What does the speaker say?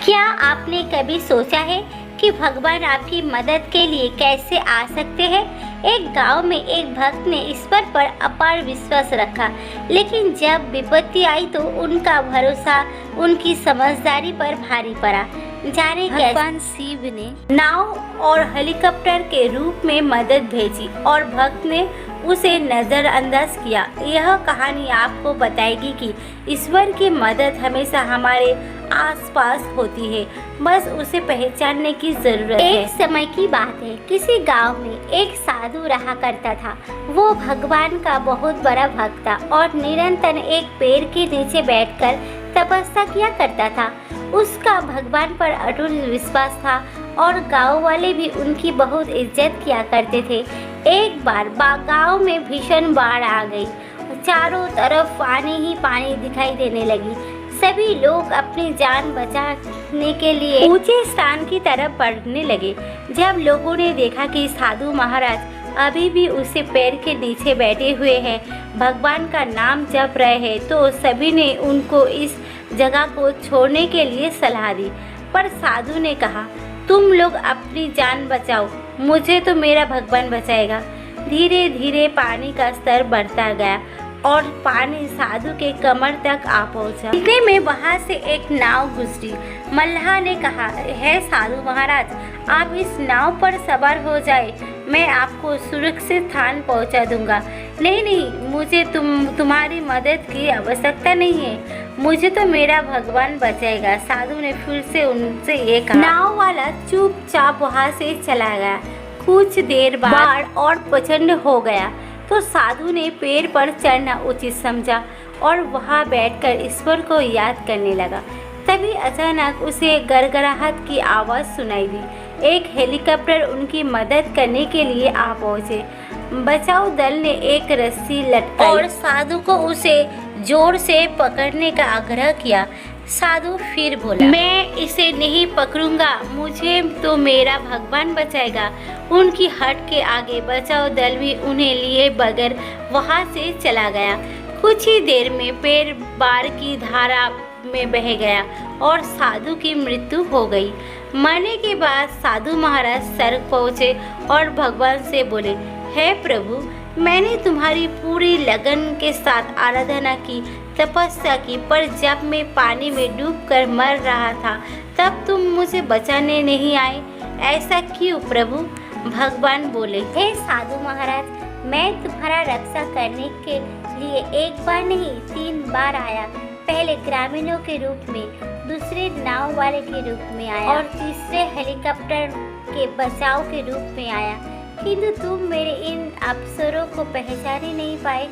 क्या आपने कभी सोचा है कि भगवान आपकी मदद के लिए कैसे आ सकते हैं? एक गांव में एक भक्त ने ईश्वर पर अपार विश्वास रखा, लेकिन जब विपत्ति आई तो उनका भरोसा उनकी समझदारी पर भारी पड़ा। जाने भगवान शिव ने नाव और हेलीकॉप्टर के रूप में मदद भेजी और भक्त ने उसे नज़रअंदाज किया। यह कहानी आपको बताएगी कि ईश्वर की मदद हमेशा हमारे आसपास होती है, बस उसे पहचानने की जरूरत है। एक समय की बात है, किसी गांव में एक साधु रहा करता था। वो भगवान का बहुत बड़ा भक्त था और निरंतर एक पेड़ के नीचे बैठकर तपस्या किया करता था। उसका भगवान पर अटूट विश्वास था और गांव वाले भी उनकी बहुत इज्जत किया करते थे। एक बार गांव में भीषण बाढ़ आ गई। चारों तरफ पानी ही पानी दिखाई देने लगी। सभी लोग अपनी जान बचाने के लिए ऊंचे स्थान की तरफ बढ़ने लगे। जब लोगों ने देखा कि साधु महाराज अभी भी उसे पेड़ के नीचे बैठे हुए हैं, भगवान का नाम जप रहे हैं, तो सभी ने उनको इस जगह को छोड़ने के लिए सलाह दी। पर साधु ने कहा, तुम लोग अपनी जान बचाओ, मुझे तो मेरा भगवान बचाएगा। धीरे धीरे पानी का स्तर बढ़ता गया और पानी साधु के कमर तक आ पहुंचा। इतने में वहां से एक नाव गुजरी। मल्लाह ने कहा, हे साधु महाराज, आप इस नाव पर सवार हो जाए, मैं आपको सुरक्षित स्थान पहुंचा दूंगा। नहीं नहीं, मुझे तुम्हारी मदद की आवश्यकता नहीं है, मुझे तो मेरा भगवान बचाएगा। साधु ने फिर से उनसे ये कहा। नाव वाला चुपचाप वहां से चला गया। कुछ देर बाद बाढ़ और प्रचंड हो गया तो साधु ने पेड़ पर चढ़ना उचित समझा और वहां बैठकर ईश्वर को याद करने लगा। तभी अचानक उसे गड़गड़ाहट की आवाज़ सुनाई दी। एक हेलीकॉप्टर उनकी मदद करने के लिए आ पहुंचे। बचाव दल ने एक रस्सी लटकाई और साधु को उसे जोर से पकड़ने का आग्रह किया। साधु फिर बोला, मैं इसे नहीं पकड़ूंगा, मुझे तो मेरा भगवान बचाएगा। उनकी हट के आगे बचाव दल भी उन्हें लिए बगैर वहां से चला गया। कुछ ही देर में पेड़ बाढ़ की धारा में बह गया और साधु की मृत्यु हो गई। मरने के बाद साधु महाराज स्वर्ग पहुँचे और भगवान से बोले, हे प्रभु, मैंने तुम्हारी पूरी लगन के साथ आराधना की, तपस्या की, पर जब मैं पानी में डूबकर मर रहा था तब तुम मुझे बचाने नहीं आए, ऐसा क्यों प्रभु? भगवान बोले, हे साधु महाराज, मैं तुम्हारा रक्षा करने के लिए एक बार नहीं 3 बार आया। पहले ग्रामीणों के रूप में, दूसरे नाव वाले के रूप में आया और तीसरे हेलीकॉप्टर के बचाव के रूप में आया, किंतु तुम मेरे इन अफसरों को पहचान ही नहीं पाए।